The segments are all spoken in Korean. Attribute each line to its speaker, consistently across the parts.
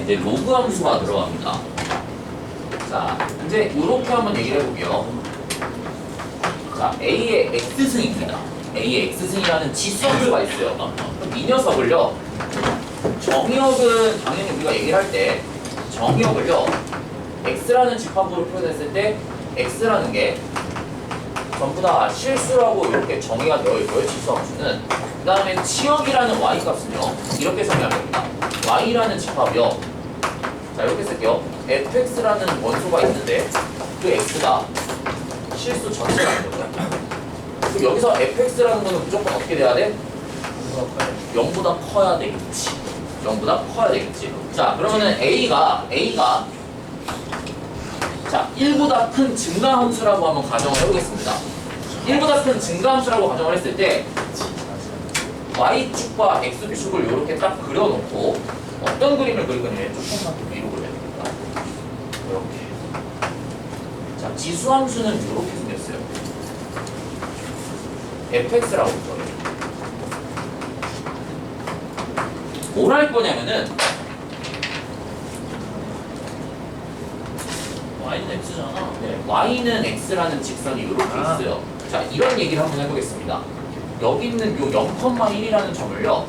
Speaker 1: 이제 로그 함수가 들어갑니다. 자, 이제 이렇게 한번 얘기를 해볼게요. 자, A의 X승입니다. A의 X승이라는 지수함수가 있어요. 그럼 이 녀석을요, 정의역은 당연히 우리가 얘기를 할 때 정의역을요, X라는 집합으로 표현했을 때 X라는 게 전부 다 실수라고 이렇게 정의가 되어 있고요, 지수함수는. 그 다음에 치역이라는 Y 값은요, 이렇게 정의하면 됩니다. Y라는 집합이요. 자, 이렇게 쓸게요. fx라는 원소가 있는데 그 x가 실수 전체라는 거죠. 그럼 여기서 fx라는 거는 무조건 어떻게 돼야 돼? 0보다 커야 되겠지. 0보다 커야 되겠지. 자, 그러면은 A가 자, 1보다 큰 증가함수라고 한번 가정을 해보겠습니다. 1보다 큰 증가함수라고 가정을 했을 때 Y축과 X축을 이렇게 딱 그려놓고 어떤 그림을 그릴 거냐면 조금만 더 위로 그려야 됩니다. 이렇게. 자, 지수함수는 이렇게 생겼어요. fx라고 써요. 뭘 할 거냐면은
Speaker 2: Y는 X잖아.
Speaker 1: 네, y는 x라는 직선이 이렇게 있어요. 자, 이런 얘기를 한번 해보겠습니다. 여기 있는 요 0,1이라는 점을요,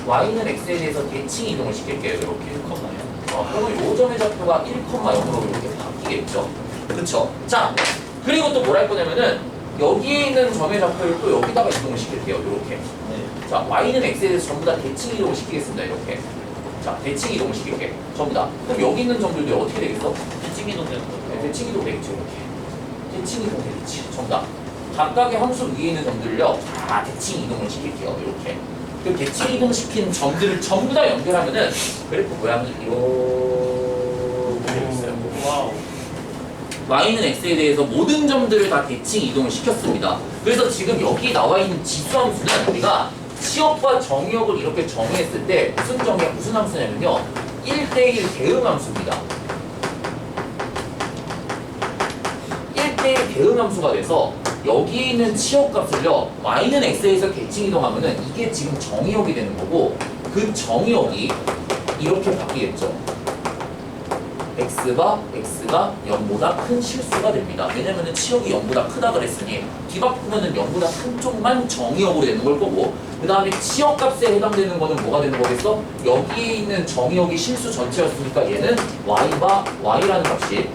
Speaker 1: y는 x에 대해서 대칭 이동을 시킬게요. 이렇게 1,0. 그러면 요 점의 좌표가 1,0으로 이렇게 바뀌겠죠. 그쵸? 자, 그리고 또 뭘 할 거냐면은 여기에 있는 점의 좌표를 또 여기다가 이동을 시킬게요. 이렇게.
Speaker 2: 네.
Speaker 1: 자, y는 x에 대해서 전부 다 대칭 이동을 시키겠습니다. 이렇게. 자, 대칭 이동을 시킬게. 전부 다. 그럼 여기 있는 점들도 어떻게 되겠어?
Speaker 2: 대칭 이동 되는 거.
Speaker 1: 네, 대칭 이동 되겠죠. 이렇게. 대칭 이동 되겠지. 전부 다. 각각의 함수 위에 있는 점들을요, 다 대칭 이동을 시킬게요. 이렇게. 그 대칭 이동시킨 점들을 전부 다 연결하면은 그래프 모양이 이렇게 되어 있어요.
Speaker 2: 와우.
Speaker 1: y는 x에 대해서 모든 점들을 다 대칭 이동을 시켰습니다. 그래서 지금 여기 나와 있는 지수함수는 우리가 치역과 정의역을 이렇게 정의했을 때 무슨 함수냐면요, 1대1 대응함수입니다. 1대1 대응함수가 돼서 여기에 있는 치역값을요, y는 x에서 대칭 이동하면은 이게 지금 정의역이 되는 거고, 그 정의역이 이렇게 바뀌겠죠. x가 0보다 큰 실수가 됩니다. 왜냐면은 치역이 0보다 크다 그랬으니 뒤바꾸면은 0보다 큰 쪽만 정의역으로 되는 걸 거고, 그 다음에 치역값에 해당되는 거는 뭐가 되는 거겠어? 여기에 있는 정의역이 실수 전체였으니까 얘는 y라는 값이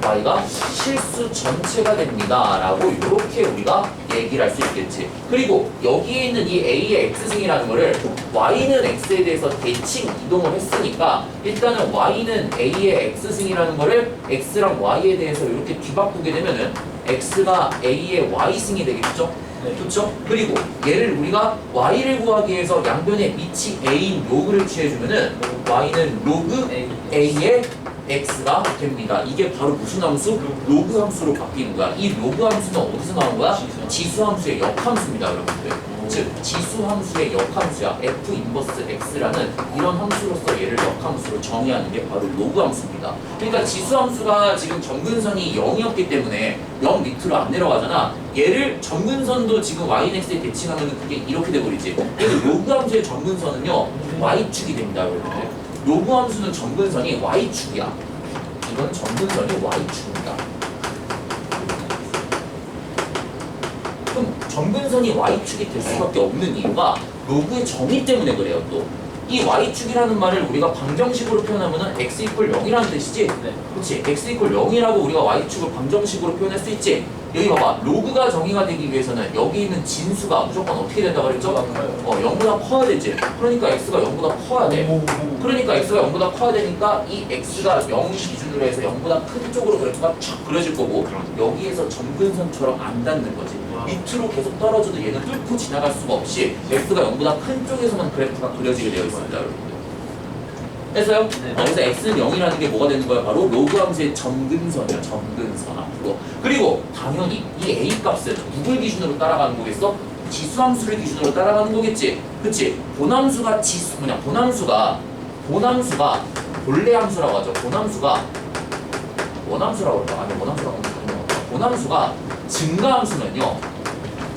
Speaker 1: y가 실수 전체가 됩니다 라고 이렇게 우리가 얘기를 할 수 있겠지. 그리고 여기에 있는 이 a의 x승이라는 거를 y는 x에 대해서 대칭 이동을 했으니까 일단은 y는 a의 x승이라는 거를 x랑 y에 대해서 이렇게 뒤바꾸게 되면은 x가 a의 y승이 되겠죠.
Speaker 2: 네.
Speaker 1: 그렇죠? 그리고 얘를 우리가 y를 구하기 위해서 양변에 밑이 a인 로그를 취해주면은 y는 로그 a의 x가 됩니다. 이게 바로 무슨 함수? 로그 함수로 바뀌는 거야. 이 로그 함수는 어디서 나온 거야? 지수 함수의 역함수입니다, 여러분들. 즉 지수 함수의 역함수야. f 인버스 x라는 이런 함수로서 얘를 역함수로 정의하는 게 바로 로그 함수입니다. 그러니까 지수 함수가 지금 점근선이 0이었기 때문에 0 밑으로 안 내려가잖아. 얘를 점근선도 지금 yx에 대칭하면 그게 이렇게 돼버리지. 그래서 로그 함수의 점근선은요, y축이 됩니다, 여러분들. 로그 함수는 점근선이 y축이야. 이건 점근선이 y축입니다. 그럼 점근선이 y축이 될 수밖에 없는 이유가 로그의 정의 때문에 그래요. 또 이 y축이라는 말을 우리가 방정식으로 표현하면은 x 이퀄 0이라는 뜻이지.
Speaker 2: 네.
Speaker 1: 그렇지. x 이퀄 0이라고 우리가 y축을 방정식으로 표현할 수 있지. 여기 봐봐. 로그가 정의가 되기 위해서는 여기 있는 진수가 무조건 어떻게 된다 그랬죠? 0보다 커야 되지. 그러니까 x가 0보다 커야 돼. 그러니까 x가 0보다 커야 되니까 이 x가 0 기준으로 해서 0보다 큰 쪽으로 그래프가 쫙 그려질 거고, 여기에서 점근선처럼 안 닿는 거지. 밑으로 계속 떨어져도 얘는 뚫고 지나갈 수가 없이 x가 0보다 큰 쪽에서만 그래프가 그려지게 되어 있습니다, 여러분들. 했어요?
Speaker 2: 네.
Speaker 1: 그래서 x는 0이라는 게 뭐가 되는 거야? 바로 로그 함수의 점근선이야. 점근선 앞으로. 그리고 당연히 이 a 값은 누굴 기준으로 따라가는 거겠어? 지수 함수를 기준으로 따라가는 거겠지. 그치? 본함수가 본함수가 본래 함수라고 하죠. 원함수라고 그러나? 아니, 원함수라고 하면 본함수가 증가함수면요,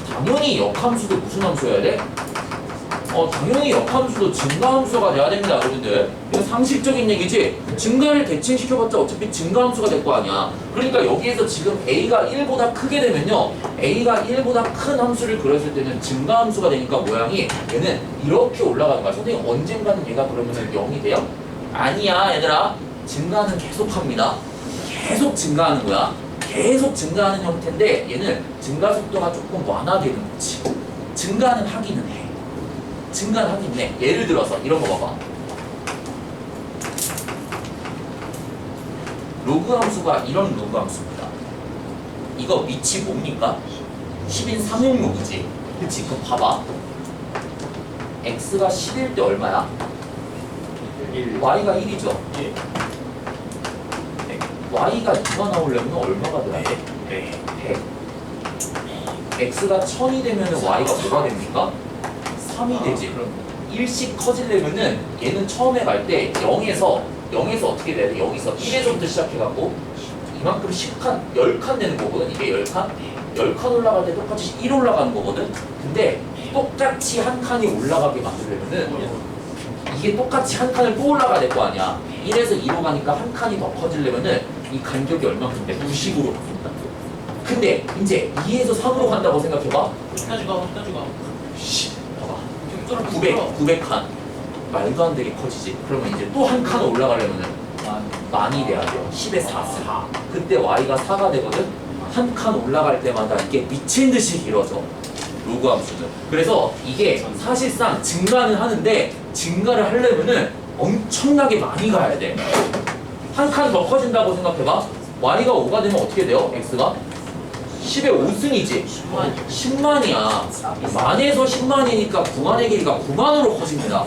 Speaker 1: 당연히 역함수도 무슨 함수여야 돼? 당연히 역함수도 증가함수가 돼야 됩니다, 여러분들. 이건 상식적인 얘기지. 증가를 대칭시켜봤자 어차피 증가함수가 될 거 아니야. 그러니까 여기에서 지금 a가 1보다 크게 되면요, a가 1보다 큰 함수를 그렸을 때는 증가함수가 되니까 모양이 얘는 이렇게 올라가는 거야. 선생님 언젠가는 얘가 그러면은 0이 돼요? 아니야, 얘들아. 증가는 계속합니다. 계속 증가하는 거야. 계속 증가하는 형태인데 얘는 증가 속도가 조금 완화되는 거지. 증가는 하기는 해. 증가는 하긴 해. 예를 들어서 이런 거 봐봐. 로그 함수가 이런 로그 함수입니다. 이거 밑이 뭡니까? 10인 상용로그지. 그치? 그럼 봐봐. x가 10일 때 얼마야? y가 1이죠. y가 2가 나오려면 얼마가 돼야 돼? 100. x가 1000이 되면 y가 뭐가 됩니까? 3이 되지. 1씩 커지려면은 얘는 처음에 갈 때 0에서 어떻게 돼야 돼? 여기서 1에서부터 시작해갖고 이만큼 10칸, 10칸 되는 거거든. 이게 10칸? 10칸 올라갈 때 똑같이 1 올라가는 거거든. 근데 똑같이 한 칸이 올라가게 만들려면은 이게 똑같이 한 칸을 또 올라가야 될 거 아니야. 1에서 2로 가니까 한 칸이 더 커지려면은 이 간격이 얼마큼 돼? 90으로 바뀐다. 근데 이제 2에서 3으로 간다고 생각해봐.
Speaker 2: 끝까지 가.
Speaker 1: 봐봐. 900칸. 말도 안 되게 커지지. 그러면 이제 또 한 칸 올라가려면은 만이 돼야 돼요. 10에 4. 그때 y가 4가 되거든. 한 칸 올라갈 때마다 이게 미친 듯이 길어져. 로그 함수는. 그래서 이게 사실상 증가는 하는데 증가를 하려면은 엄청나게 많이 가야 돼. 한 칸 더 커진다고 생각해봐. y가 5가 되면 어떻게 돼요? x가? 10의 5승이지. 10만이야. 만에서 10만이니까 구간의 길이가 9만으로 커집니다.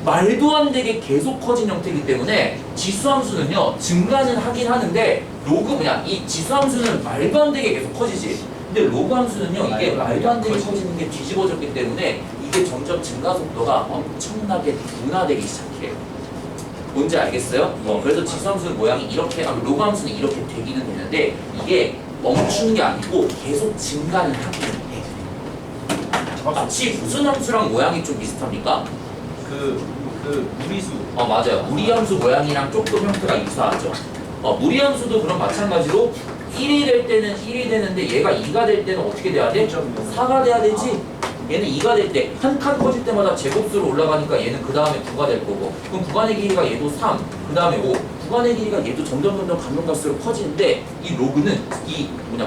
Speaker 1: 말도 안 되게 계속 커진 형태이기 때문에 지수함수는요, 증가는 하긴 하는데 이 지수함수는 말도 안 되게 계속 커지지. 근데 로그 함수는요, 이게 말도 안 되게 커지는 게 뒤집어졌기 때문에 이게 점점 증가 속도가 엄청나게 둔화되기 시작해요. 뭔지 알겠어요? 그래서 지수함수는 모양이 이렇게, 로그 함수는 이렇게 되기는 되는데 이게 멈추는 게 아니고 계속 증가는 하기는 해. 마치 무슨 함수랑 모양이 좀 비슷합니까?
Speaker 3: 무리수.
Speaker 1: 맞아요. 무리함수 모양이랑 조금 형태가 유사하죠. 무리함수도 그럼 마찬가지로 1이 될 때는 1이 되는데 얘가 2가 될 때는 어떻게 돼야 돼? 4가 돼야 되지? 얘는 2가 될 때 한 칸 커질 때마다 제곱수로 올라가니까 얘는 그 다음에 9가 될 거고, 그럼 구간의 길이가 얘도 3, 그 다음에 5, 구간의 길이가 얘도 점점 가면 갈수록 커지는데 이 로그는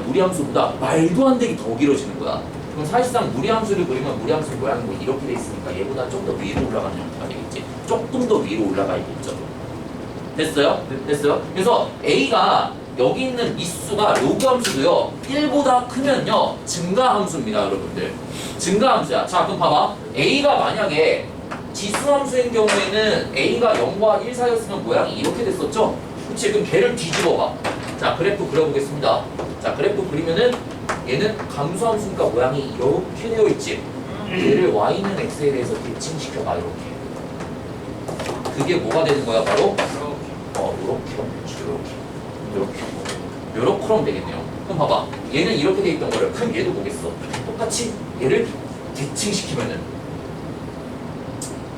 Speaker 1: 무리함수보다 말도 안 되게 더 길어지는 거야. 그럼 사실상 무리함수를 그리면 무리함수 모양이 뭐 이렇게 돼 있으니까 얘보다 좀 더 위로 올라가는 형태가 되겠지. 조금 더 위로 올라가야겠죠. 됐어요? 됐어요? 그래서 A가 여기 있는 미수가 로그 함수도요, 1보다 크면요 증가함수입니다, 여러분들. 증가함수야. 자, 그럼 봐봐. A가 만약에 지수함수인 경우에는 A가 0과 1 사이였으면 모양이 이렇게 됐었죠? 그치? 그럼 걔를 뒤집어봐. 자, 그래프 그려보겠습니다. 자, 그래프 그리면은 얘는 감수함수니까 모양이 이렇게 되어 있지. 얘를 y는 x에 대해서 대칭시켜봐. 이렇게. 그게 뭐가 되는 거야? 바로 요렇게 하면 되겠네요. 그럼 봐봐. 얘는 이렇게 돼 있던 거를 그럼 얘도 보겠어. 똑같이 얘를 대칭시키면은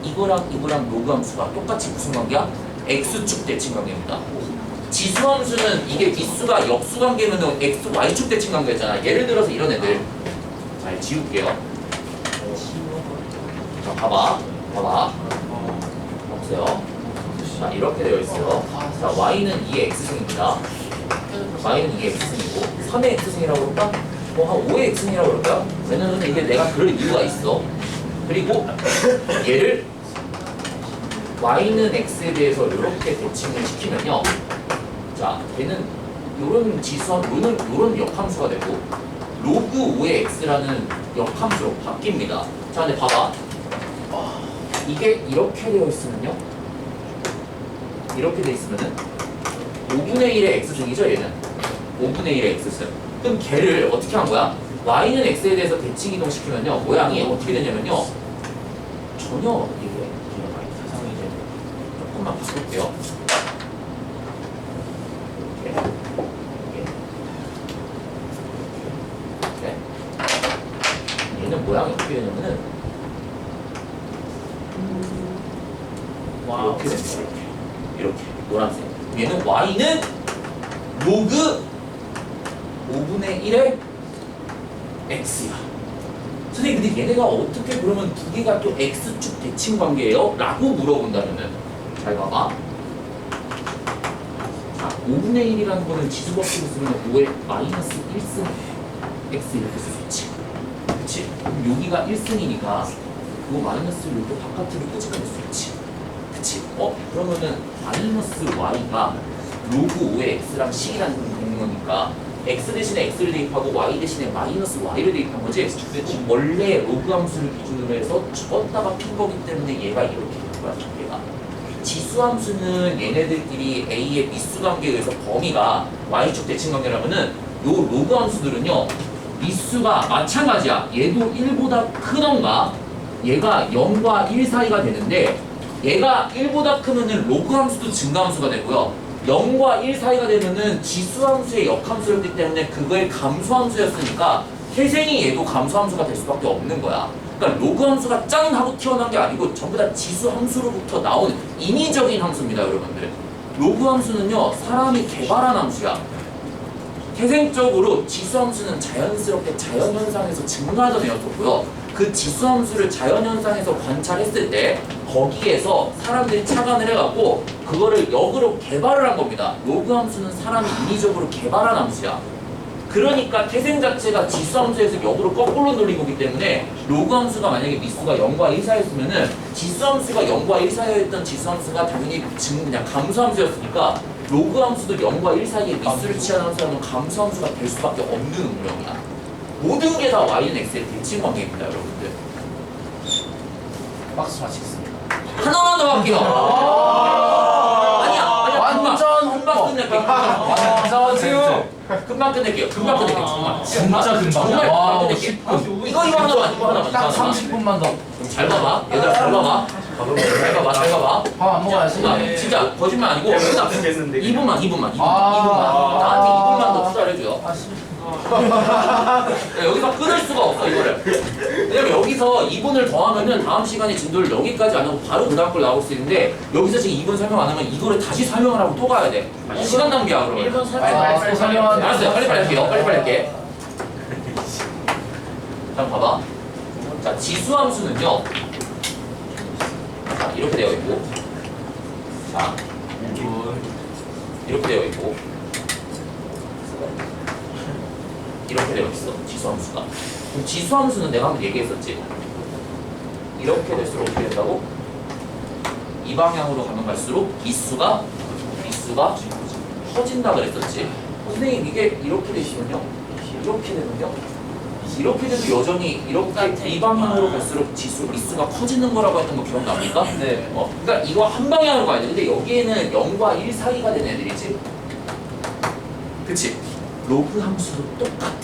Speaker 1: 이거랑 로그 함수가 똑같이 무슨 관계야? x축 대칭 관계입니다. 지수함수는 이게 미수가 역수 관계면 x, y축 대칭 관계잖아. 예를 들어서 이런 애들 잘 지울게요. 자, 봐봐. 보세요. 자, 이렇게 되어 있어요. 자, y는 2의 x승입니다. y는 2의 x승이고 3의 x승이라고 그럴까? 한 5의 x승이라고 그럴까? 왜냐면 이게 내가 그럴 이유가 있어. 그리고 얘를 y는 x에 대해서 이렇게 대칭을 시키면요, 자, 얘는 요런 요런 역함수가 되고 로그 5의 x라는 역함수로 바뀝니다. 자, 근데 봐봐. 이게 이렇게 되어 있으면요, 이렇게 돼 있으면은 5분의 1의 x승이죠, 얘는. 5분의 1의 x승. 그럼 걔를 어떻게 한 거야? y는 x에 대해서 대칭 이동시키면요, 모양이 어떻게 되냐면요, 전혀 이게 조금만 바꿀게요. 얘는 모양이 어떻게 되냐면은
Speaker 2: 와우.
Speaker 1: 이렇게 됩니다. 이렇게 노란색. 얘는 y는 로그 5분의 1의 x야. 선생님 근데 얘네가 어떻게 그러면 두 개가 또 x축 대칭 관계예요? 라고 물어본다면은 잘 봐봐. 자, 5분의 1이라는 거는 지수법칙을 쓰면 5의 마이너스 1승 x 이렇게 쓸 수 있지. 그치? 그럼 여기가 1승이니까 그거 마이너스를 또 바깥으로 끄집어낼 수 있지. 그치? 그러면은 마이너스 y가 로그 5의 x랑 식이라는 거니까 x 대신에 x를 대입하고 y 대신에 마이너스 y를 대입한 거지. 원래 로그 함수를 기준으로 해서 적었다가 핀 거기 때문에 얘가 이렇게 된 거야. 얘가 지수 함수는 얘네들끼리 a의 미수 관계에 의해서 범위가 y축 대칭 관계라면은 요 로그 함수들은요 미수가 마찬가지야. 얘도 1보다 크던가 얘가 0과 1 사이가 되는데 얘가 1보다 크면은 로그 함수도 증가함수가 되고요. 0과 1 사이가 되면은 지수함수의 역함수였기 때문에 그거의 감소함수였으니까 태생이 얘도 감소함수가 될 수밖에 없는 거야. 그러니까 로그 함수가 짱 하고 튀어나온 게 아니고 전부 다 지수함수로부터 나온 인위적인 함수입니다, 여러분들. 로그 함수는요 사람이 개발한 함수야. 태생적으로 지수함수는 자연스럽게 자연현상에서 증가하던 애였었고요. 그 지수함수를 자연현상에서 관찰했을 때 거기에서 사람들이 착안을 해갖고 그거를 역으로 개발을 한 겁니다. 로그 함수는 사람이 인위적으로 개발한 함수야. 그러니까 태생 자체가 지수함수에서 역으로 거꾸로 돌린 거기 때문에 로그 함수가 만약에 미수가 0과 1 사이였으면은 지수함수가 0과 1 사이였던 지수함수가 당연히 그냥 감소함수였으니까 로그 함수도 0과 1 사이에 미수를 취한 함수라면 감소함수가 될 수밖에 없는 운명이야. 모든 게 다 y는 x의 대칭 관계입니다, 여러분들.
Speaker 3: 박수 마치겠습니다.
Speaker 1: 하나만 더 할게요. 아니야,
Speaker 3: 완전
Speaker 1: 금방 끝낼게요.
Speaker 3: 완전 재밌어.
Speaker 1: 금방 끝낼게요. 금방 끝낼게요. 정말.
Speaker 3: 진짜 금방.
Speaker 1: 정말
Speaker 3: 와,
Speaker 1: 금방 끝낼게요. 이거 하나만, 이거 하나만.
Speaker 3: 딱 30분만 더.
Speaker 1: 잘 봐봐. 얘들아, 잘 봐봐. 잘 봐봐, 잘 봐봐.
Speaker 3: 밥 안 먹어야지.
Speaker 1: 진짜 거짓말 아니고 2분만.
Speaker 3: 아.
Speaker 1: 나한테 2분만 더 투자를 해줘요.
Speaker 3: 아, 씨.
Speaker 1: 여기서 끊을 수가 없어 이거를. 왜냐면 여기서 2분을 더하면은 다음 시간에 진도를 여기까지 안 하고 바로 그 다음 걸 나올 수 있는데 여기서 지금 2분 설명 안 하면 이거를 다시 설명을 하고 또 가야 돼. 시간 낭비야 그러면.
Speaker 2: 1번 설명.
Speaker 3: 빨리 설명하자.
Speaker 1: 알았어요. 빨리 할게요. 빨리 할게. 자 봐봐. 자 지수함수는요. 자 이렇게 되어 있고. 자 이렇게 되어 있고. 이렇게 되어 있어. 지수함수가. 그럼 지수함수는 내가 한번 얘기했었지. 이렇게 될수록 어떻게 된다고? 이 방향으로 가면 갈수록 미수가 커진다 그랬었지. 선생님 이게 이렇게 되시면요. 이렇게 돼도 여전히 이렇게 이 방향으로 갈수록 미수가 커지는 거라고 했던 거 기억납니까?
Speaker 3: 네.
Speaker 1: 그러니까 이거 한 방향으로 가야 돼. 근데 여기에는 0과 1 사이가 되는 애들이지. 그치? 로그 함수도 똑같아.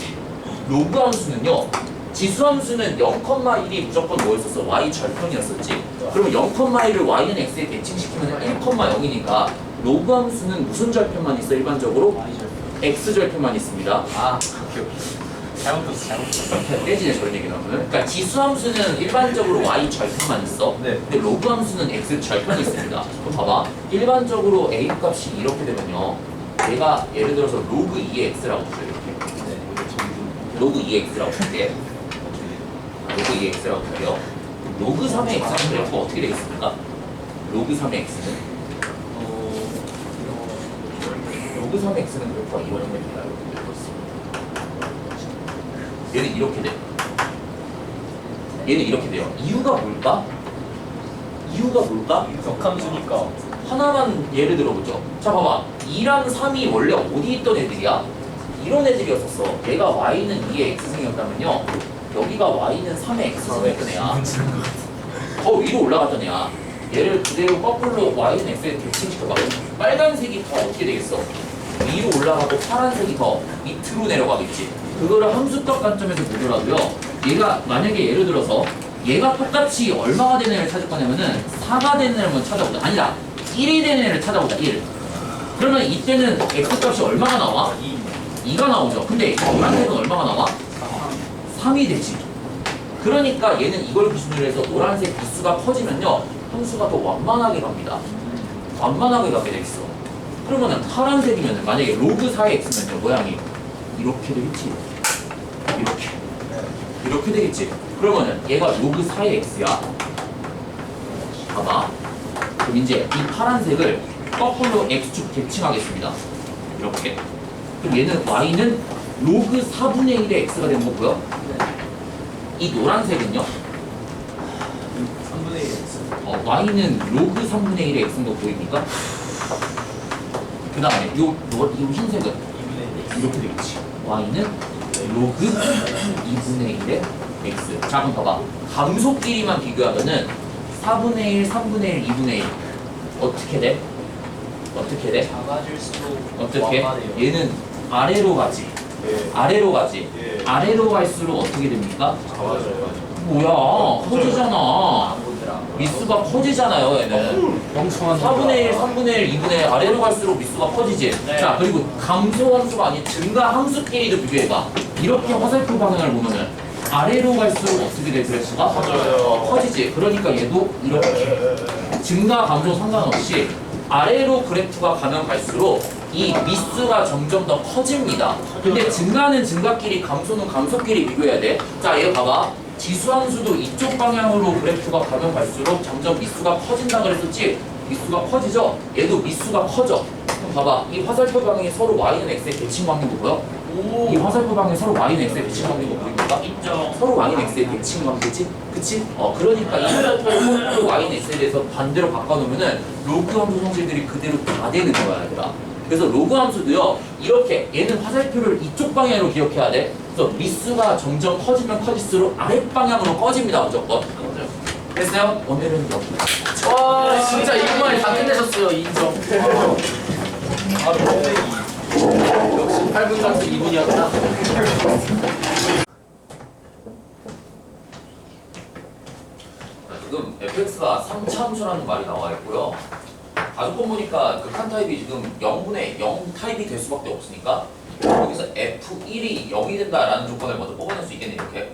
Speaker 1: 로그 함수는요. 지수 함수는 0,1이 무조건 뭐였었어? y 절편이었었지. 그러면 0,1을 y는 x에 대칭시키면 1,0이니까 로그 함수는 무슨 절편만 있어 일반적으로? x 절편만 있습니다.
Speaker 3: 아, 오케이. 잘못했어.
Speaker 1: 떼지네 저런 얘기 나오면. 그러니까 지수 함수는 일반적으로 y 절편만 있어.
Speaker 3: 네.
Speaker 1: 근데 로그 함수는 x 절편이 있습니다. 그럼 봐봐. 일반적으로 a 값이 이렇게 되면요. 얘가 예를 들어서 로그 2의 x라고 볼게요. 이렇게. 로그 2의 x라고 볼게. 로그 2의 x라고 볼게요. 로그 3의 x는 그래프가 어떻게 되겠습니까? 로그 3의 x는 로그 3의 x는 그래프가 이런 겁니다. 얘는 이렇게 돼. 얘는 이렇게 돼요. 이유가 뭘까?
Speaker 3: 역함수니까.
Speaker 1: 하나만 예를 들어보죠. 자 봐봐. 2랑 3이 원래 어디 있던 애들이야? 이런 애들이었었어. 얘가 y는 2의 x승이었다면요. 여기가 y는 3의 x승이었던 애야. 더 위로 올라갔던 애야. 얘를 그대로 거꾸로 y는 x에 대칭시켜봐. 빨간색이 더 어떻게 되겠어? 위로 올라가고 파란색이 더 밑으로 내려가겠지. 그거를 함수적 관점에서 보더라도요. 얘가 만약에 예를 들어서 얘가 똑같이 얼마가 되는 애를 찾을 거냐면은 4가 되는 애를 한번 찾아보자. 아니다. 1이 되는 애를 찾아보자. 1. 그러면 이때는 x값이 얼마가 나와? 2가 나오죠. 근데 노란색은 얼마가 나와? 3이 되지. 그러니까 얘는 이걸 기준으로 해서 노란색 미수가 커지면요 함수가 더 완만하게 갑니다. 완만하게 가게 돼 있어. 그러면은 파란색이면 만약에 로그 4의 x면요 모양이 이렇게 되겠지. 이렇게 되겠지. 그러면은 얘가 로그 4의 x야. 봐봐. 그럼 이제 이 파란색을 거꾸로 x축 대칭하겠습니다. 이렇게. 그럼 얘는 y는 로그 4분의 1의 x가 되는 거고요. 이 노란색은요.
Speaker 3: 3분의 1 x.
Speaker 1: y는 로그 3분의 1의 x인 거 보입니까? 그 다음에 요 흰색은
Speaker 3: 2분의 1
Speaker 1: 이렇게 되겠지. y는 로그 2분의 1의 x. 자, 그럼 봐봐. 감소끼리만 비교하면은 4분의 1, 3분의 1, 2분의 1 어떻게 돼? 어떻게 돼?
Speaker 3: 작아질수록
Speaker 1: 어떻게?
Speaker 3: 완만해요.
Speaker 1: 얘는 아래로 가지.
Speaker 3: 예.
Speaker 1: 아래로 가지.
Speaker 3: 예.
Speaker 1: 아래로 갈수록 어떻게 됩니까?
Speaker 3: 작아져요.
Speaker 1: 뭐야? 커지잖아.
Speaker 3: 안 보더라.
Speaker 1: 미수가 커지잖아요, 얘는.
Speaker 3: 멍청한
Speaker 1: 4분의 1, 3분의 1, 2분의 1 아래로 갈수록 미수가 커지지.
Speaker 2: 네.
Speaker 1: 자, 그리고 감소 함수가 아닌 증가 함수끼리도 비교해봐. 이렇게 화살표 방향을 보면은 아래로 갈수록 어떻게 돼, 그래프가?
Speaker 3: 커져요.
Speaker 1: 커지지. 그러니까 얘도 이렇게. 증가 감소 상관없이 아래로 그래프가 가면 갈수록 이 미수가 점점 더 커집니다. 근데 증가는 증가끼리 감소는 감소끼리 비교해야 돼. 자, 얘 봐봐. 지수함수도 이쪽 방향으로 그래프가 가면 갈수록 점점 미수가 커진다 그랬었지? 미수가 커지죠? 얘도 미수가 커져. 그럼 봐봐. 이 화살표 방향이 서로 y는 x에 대칭 관계인 거 보여? 이 화살표 방향이 서로 y는 x에 대칭 관계인 거 보입니까?
Speaker 2: 인정.
Speaker 1: 서로 y는 x에 대칭 관계지? 그치? 그러니까 이 화살표를 서로 y는 x에 대해서 반대로 바꿔놓으면은 로그 함수 성질들이 그대로 다 되는 거야, 얘들아. 그래서 로그 함수도요, 이렇게 얘는 화살표를 이쪽 방향으로 기억해야 돼. 그래서 미수가 점점 커지면 커질수록 아랫방향으로 꺼집니다, 무조건. 됐어요? 오늘은 여기까지.
Speaker 3: 와 진짜 이분만이 다 끝내셨어요. 인정. 아 근데 역시 8분 감수 2분이었구나.
Speaker 1: 지금 fx가 3차 함수라는 말이 나와 있고요. 가족권 보니까 극한 타입이 지금 0분의 0 타입이 될 수밖에 없으니까 여기서 f1이 0이 된다라는 조건을 먼저 뽑아낼 수 있겠네, 이렇게.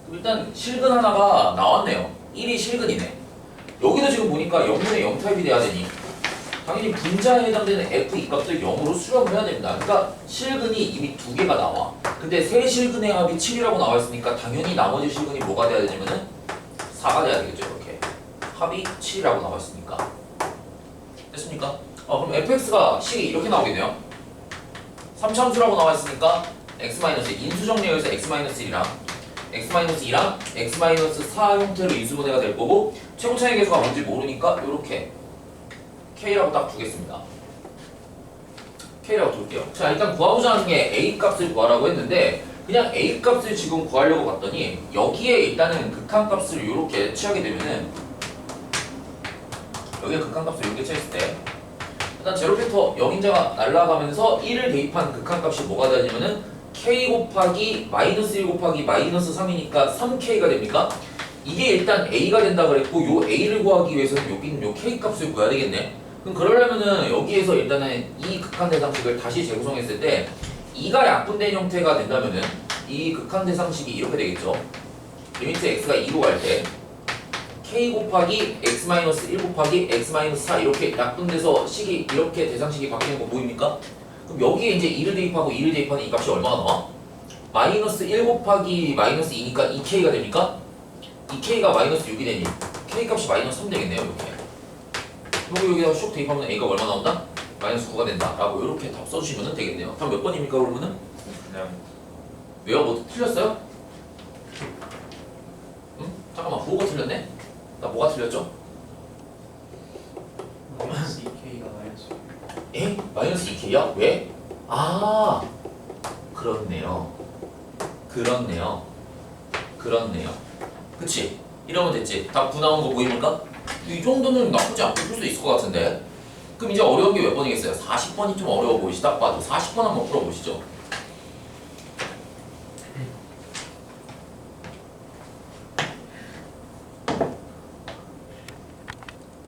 Speaker 1: 그럼 일단 실근 하나가 나왔네요. 1이 실근이네. 여기도 지금 보니까 0분의 0 타입이 돼야 되니 당연히 분자에 해당되는 f2 값을 0으로 수렴을 해야 됩니다. 그러니까 실근이 이미 두 개가 나와. 근데 세 실근의 합이 7이라고 나와 있으니까 당연히 나머지 실근이 뭐가 돼야 되냐면은 4가 돼야 되겠죠, 이렇게. 합이 7이라고 나와 있으니까. 됐습니까? 그럼 fx가 식이 이렇게 나오겠네요. 3차함수라고 나와 있으니까 x- 인수정리에서 x-1이랑 x-2랑 x-4 형태로 인수분해가 될 거고 최고차의 계수가 뭔지 모르니까 이렇게 k라고 딱 두겠습니다. k라고 둘게요. 자, 일단 구하고자 하는 게 a 값을 구하라고 했는데 그냥 a 값을 지금 구하려고 봤더니 여기에 일단은 극한값을 이렇게 취하게 되면은 여기에 극한값을 이렇게 취했을 때 일단 제로팩터 0인자가 날아가면서 1을 대입한 극한값이 뭐가 되냐면은 k 곱하기 마이너스 1 곱하기 마이너스 3이니까 3k가 됩니까? 이게 일단 a가 된다 그랬고 요 a를 구하기 위해서는 여기는 요 k 값을 구해야 되겠네. 그럼 그러려면은 여기에서 일단은 이 극한 대상식을 다시 재구성했을 때 2가 약분된 형태가 된다면은 이 극한 대상식이 이렇게 되겠죠. 리미트 x가 2로 갈 때 k 곱하기 x-1 곱하기 x-4 이렇게 약분돼서 식이 이렇게 대상식이 바뀌는 거 보입니까? 그럼 여기에 이제 2를 대입하고 2를 대입하는 이 값이 얼마가 나와? 마이너스 1 곱하기 마이너스 2니까 2k가 됩니까? 2k가 마이너스 6이 되니 k 값이 마이너스 3 되겠네요, 이렇게. 그리고 여기다 슉 대입하면 a가 얼마 나온다? 마이너스 9가 된다 라고 이렇게 답 써주시면 되겠네요. 답 몇 번입니까, 그러면은?
Speaker 3: 그냥
Speaker 1: 왜요? 뭐 틀렸어요? 응? 잠깐만, 부호가 틀렸네? 나 뭐가 틀렸죠?
Speaker 3: 마이너스 2k가 마이너스.
Speaker 1: 에? 마이너스 2k야? 왜? 아, 그렇네요. 그렇네요. 그치? 이러면 됐지? 답 9 나온 거 보입니까? 이 정도는 나쁘지 않게 풀 수 있을 것 같은데. 그럼 이제 어려운 게 몇 번이겠어요? 40번이 좀 어려워 보이시, 딱 봐도 40번 한번 풀어보시죠.